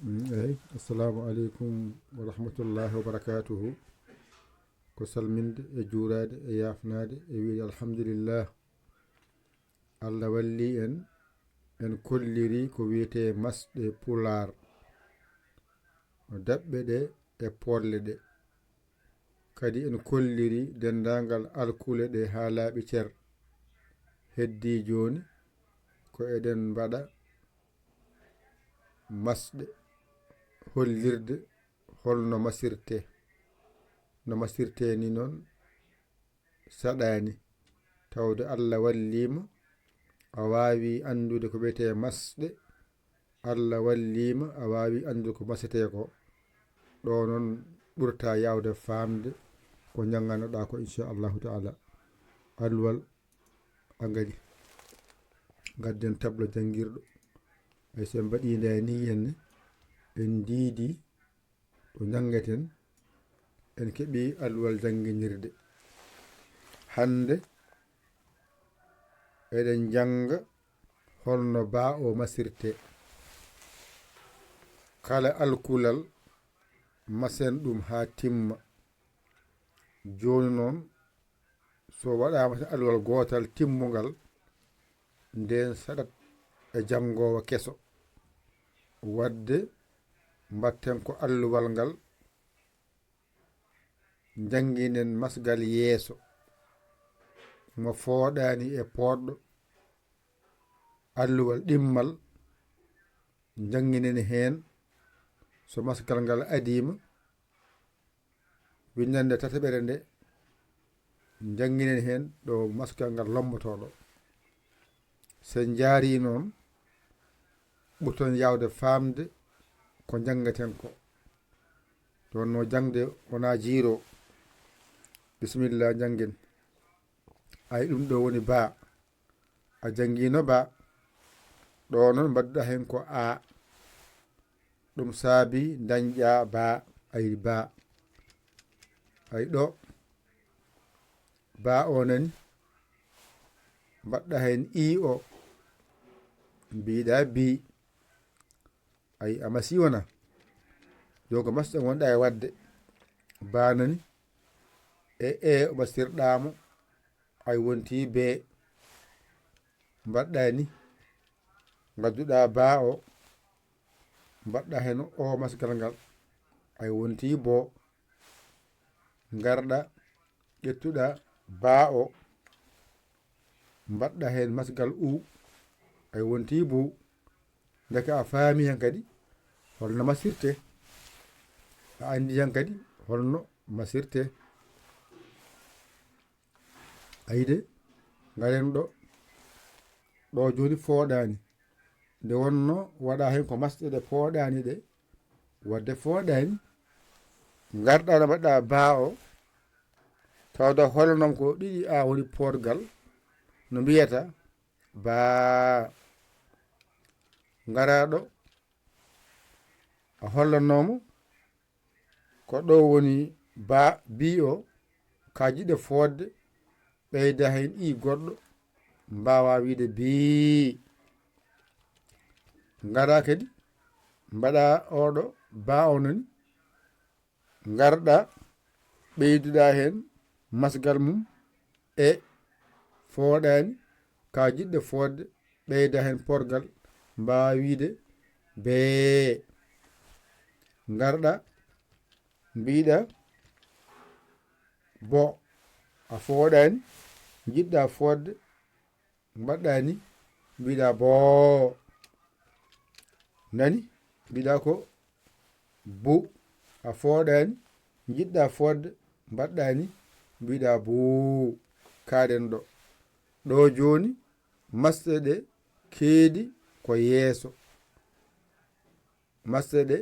eyyi assalamu aleykum wa rahmatullahi wa barakatuhu ko salminde e juurade e yafnade e wiide alhamdulillah Allah walli en kolliri ko wiyete masɗe pular daɓɓe ɗe e polle ɗe kadi en kolliri dendagal alkule ɗe ha laaɓi cer heddi joni ko eɗen mbaɗa masɗe hollirde holno masirte no masirte ni noon saɗani tawde Allah wallima a wawi andude ko wiyete masɗe Allah wallima a wawi andude ko masete ko ɗo noon ɓurta yawde famde ko janganoɗa ko inchallahu taala alwal agadi gadden tablo jangirɗo ay sen mbaɗide ni henne en diidi to jangeten en keɓi alwal janginirde hande eɗen janga holno ba o masirte kala alkulal masen ɗum ha timma joni noon so waɗama alwal gotal timmugal nden saɗat e jangowo keso wadde mbatten ko alluwal ngal janginen masgal yeeso mo fooɗani e poɗɗo alluwal ɗimmal janginen hen so masgal ngal adima windande tataɓere nde janginen hen ɗo masgal ngal lombotoɗo sen jaari noon ɓurton yawde famde ko jangaten ko don no jangde wona jiiro bisimillah jangin ay ɗum ɗo woni ba a jangino ba ɗo noon mbadduɗa hen ko a ɗum saabi dañƴa ba ay ba ay ɗo ba o nani mbaɗɗa hen i o mbiɗa bi ay amasi wona donc masɗe gonɗa e wadde banani e o basirɗamo ay wonti be mbaɗɗa ni gadduɗa ba o mbaɗɗa hen o masgal ngal ay wonti bo garɗa ƴettuɗa ba o mbaɗɗa hen masgal u ay wonti bu deke a faami hen kadi holno masirte a andi hen kadi holno masirte ayde garen ɗo joni fooɗani nde wonno waɗa hen ko masɗe ɗe fooɗani ɗe wadde fooɗani garɗa no mbaɗɗa ba o tawda holnom ko ɗiɗi a woni porgal no mbiyata ba garaɗo a hollanomo ko ɗo woni ba bi o ka jiɗe fodde ɓeyda hen i goɗɗo mbawa wiide bi gara kadi mbaɗa oɗo ba o nani garɗa ɓeyduɗa hen masgal mum e fooɗani ka jiɗɗe fodde ɓeyda hen porgal mbawa wiide be garɗa mbiɗa bo a fooɗani jiɗɗa fodde mbaɗɗani mbiɗa bo nani mbiɗa ko bu a fooɗani jiɗɗa fodde mbaɗɗani mbiɗa buu kaɗen ɗo joni masɗe ɗe keedi ko yeeso masɗe ɗe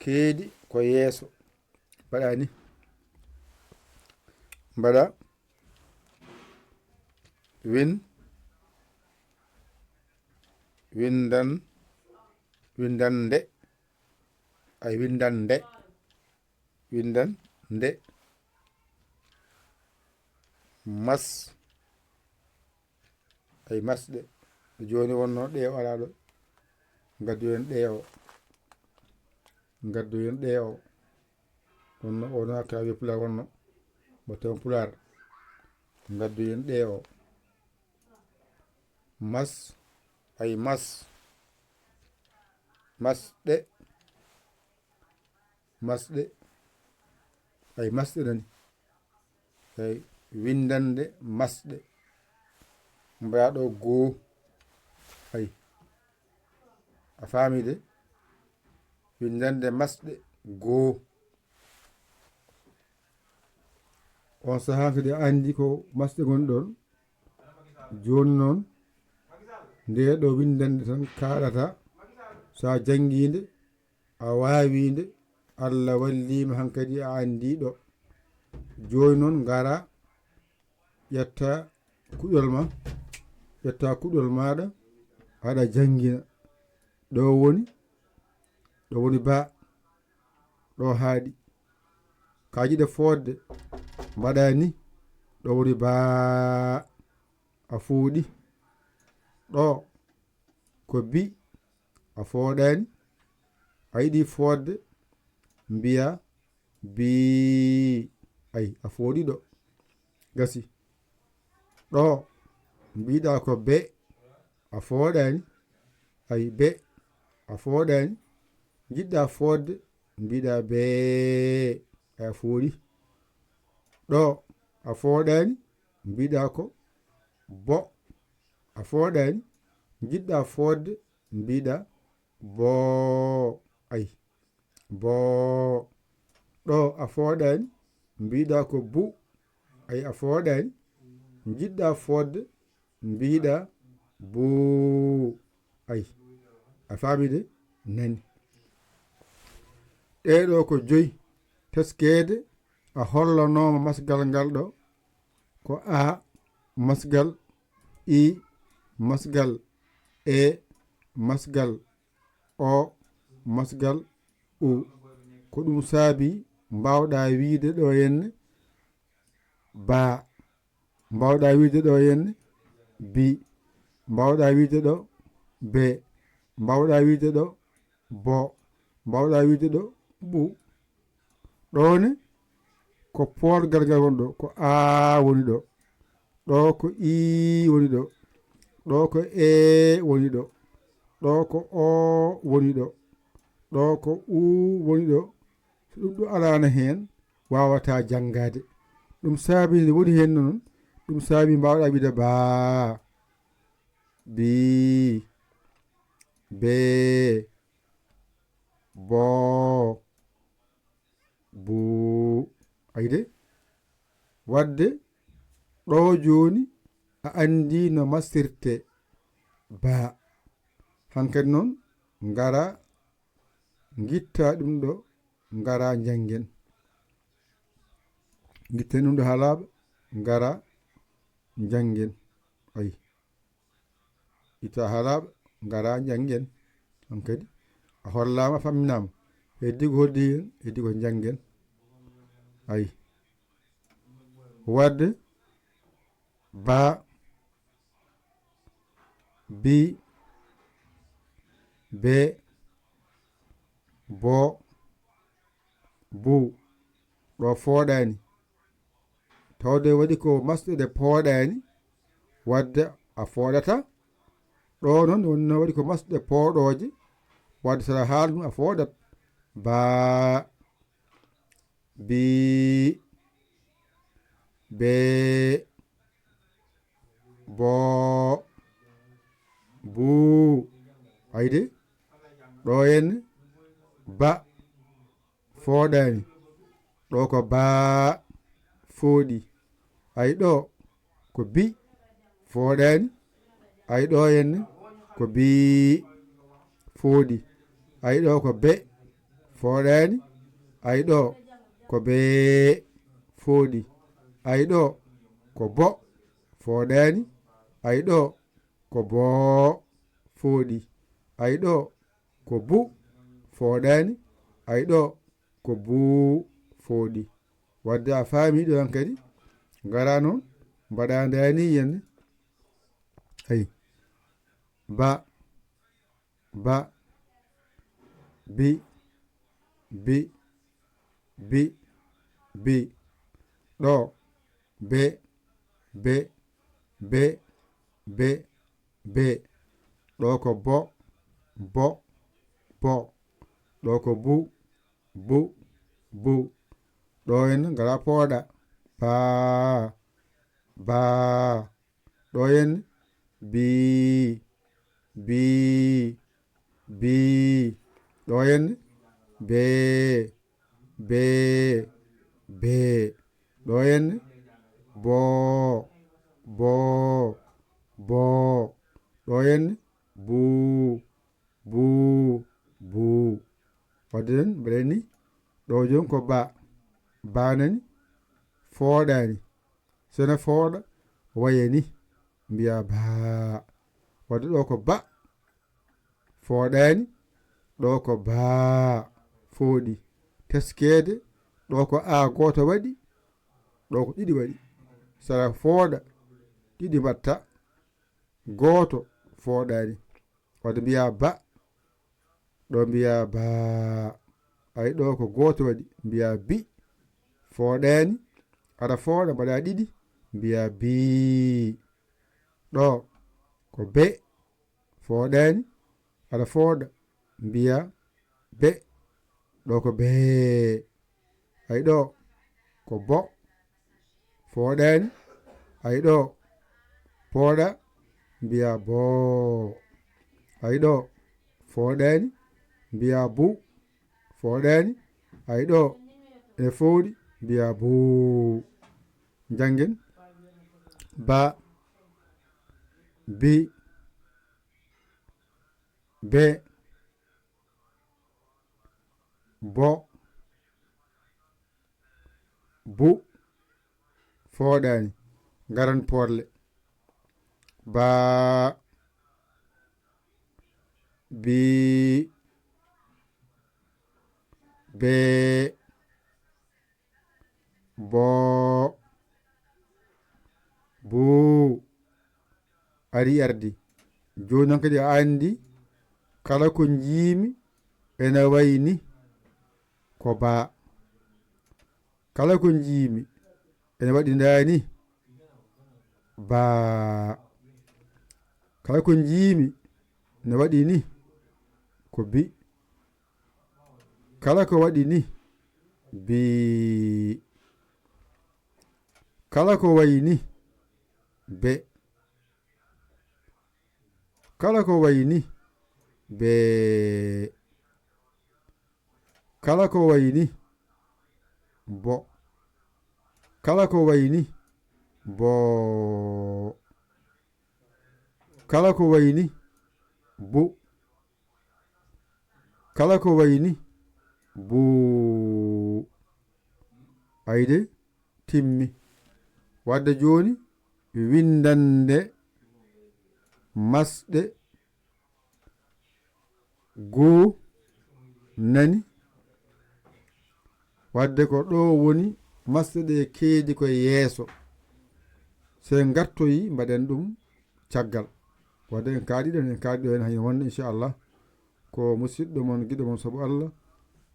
keedi ko yeeso mbaɗani mbaɗa windande ay windande mas ay masɗe joni wonno ɗe wala ɗo gaddu en ɗe o gaddoyen ɗe o wonno ono hakkiraɓe pular wonno mbotten pular gaddoyen ɗe o mas ay masɗe ay masɗe nani ay windande masɗe mbaɗo goo ay a faami de windande masɗe goo on sahaa kadi andi ko masɗe gon ɗon joni noon nde ɗo windande tan kaɗata sa janginde a wawinde Allah wallima hankadi a andi ɗo joni noon gara ƴetta kuɗol maɗa aɗa jangina ɗo woni ba ɗo haaɗi kajiɗe fodde mbaɗa ni ɗo woni ba a fuuɗi ɗo ko bi a fooɗani a yiɗi fodde mbiya bi ay a fooɗi ɗo gasi ɗo mbiɗa ko be a fooɗani ay be a fooɗani jiɗɗa fodde mbiɗa be a fooɗi ɗo a fooɗani mbiɗa ko bo a fooɗani jiɗɗa fodde mbiɗa boo ay boo ɗo a fooɗani mbiɗa ko bu ay a fooɗani jiɗɗa fodde mbiɗa buu ay a faami de nani ɗeɗo ko joyi teskede a hollanoma masgal ngal ɗo ko a masgal i masgal e masgal o masgal u ko ɗum saabi mbawɗa wiide ɗo henne ba mbawɗa wiide ɗo henne bi mbawɗa wiide ɗo be mbawɗa wiide ɗo bo mbawɗa wiide ɗo ɓu ɗone ko poorgal ngal woni ɗo ko a woni ɗo ɗo ko i woni ɗo ɗo ko e woni ɗo ɗo ko o woni ɗo ɗo ko u woni ɗo so ɗum ɗo alano hen wawata janngade ɗum saabi nde woni hen noon ɗum saabi mbawɗa wiide baa bi be boo bu ayde wadde ɗo joni a andi no mastirte ba hankadi noon ngara gitta ɗum ɗo ngara janggen gitten ɗum ɗo ha laaɓa ngara janggen ayi itta ha laaɓa ngara janggen hankadi a hollama famminama heddi ko hoddi hen heddi ko janggen ayi wadde ba bi be bo bu ɗo fooɗani tawde waɗi ko masɗe ɗe pooɗani wadde a fooɗata ɗo noon wonno waɗi ko masɗe pooɗoje wadde saɗa haala ɗum a fooɗat ba bi be bo bu ayde ɗo henne ba fooɗani ɗo ko baa fooɗi ay ɗo ko bi fooɗani ay ɗo henne ko bi fooɗi ay ɗo ko be fooɗani ay ɗo ko be fooɗi ay ɗo ko bo fooɗani ay ɗo ko boo fooɗi ay ɗo ko bu fooɗani ay ɗo ko buu fooɗi wadde a faami ɗo han kadi ngara noon mbaɗa ndani henne ay ba bi bi bi bi ɗo be be be be be ɗo ko bo bo bo ɗo ko bu bu bu ɗo henna ngala pooɗa baa baa ɗo henna bii bii bii ɗo henna bee bee bee ɗo henna boo boo boo ɗo henna buu buu buu wadde den mbaɗen ni ɗo joni ko ba nani fooɗani sene fooɗa waye ni mbiya baa wadde ɗo ko ba fooɗani ɗo ko baa fooɗi teskede ɗo ko a goto waɗi ɗo ko ɗiɗi waɗi sara fooɗa ɗiɗi mbatta goto fooɗani wadde mbiya ba ɗo mbiya baa ay ɗo ko goto waɗi mbiya bi fooɗani aɗa fooɗa mbaɗa ɗiɗi mbiya bii ɗo ko be fooɗani aɗa fooɗa mbiya be ɗo ko bee ay ɗo ko bo fooɗani ay ɗo pooɗa mbiya boo ay ɗo fooɗani mbiya bu fooɗani ay ɗo ene fowɗi mbiya buu janggen ba bi be bo bu fooɗani garan porle baa bi bee boo buu ari ardi joni noon kadi a andi kala ko jiimi ene wayni ko baa kala ko jiimi ene waɗi ndani baa kala ko jiimi ne waɗi ni ko bi kala ko waɗi ni bii kala ko wayni be kala ko wayni bee kala ko wayni bo kala ko wayni boo kala ko wayni bu kala ko wayni buu ayde timmi wadde joni windande masɗe goo nani wadde ko ɗo woni masɗe ɗe keedi koye yeeso se gartoyi mbaɗen ɗum caggal wadde en kaaɗiɗo hen hay wonde inchallah ko musidɗo mon giɗo mon saabu Allah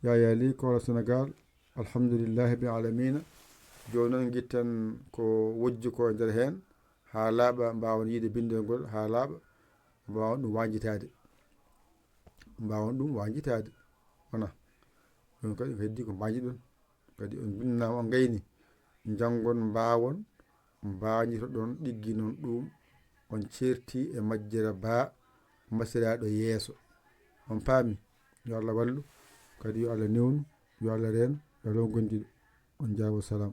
Yaya Ly Kora Sénégal alhamdulillahi bi alamina joni noon guitten ko wojji ko e nder hen ha laaɓa mbawan yiide bindel ngol ha laaɓa mbawan ɗum wajitade wona ɗum kadi ko heddi ko mbaji ɗon kadi on binnama on gayni janggon mbawon mbañito ɗon ɗiggi noon ɗum on certi e majjere ba mbasiraɗo yeeso on paami yo Allah wallu kadi yo Allah newnu yo Allah reeno yo Allah gondiɗo on jaabo salam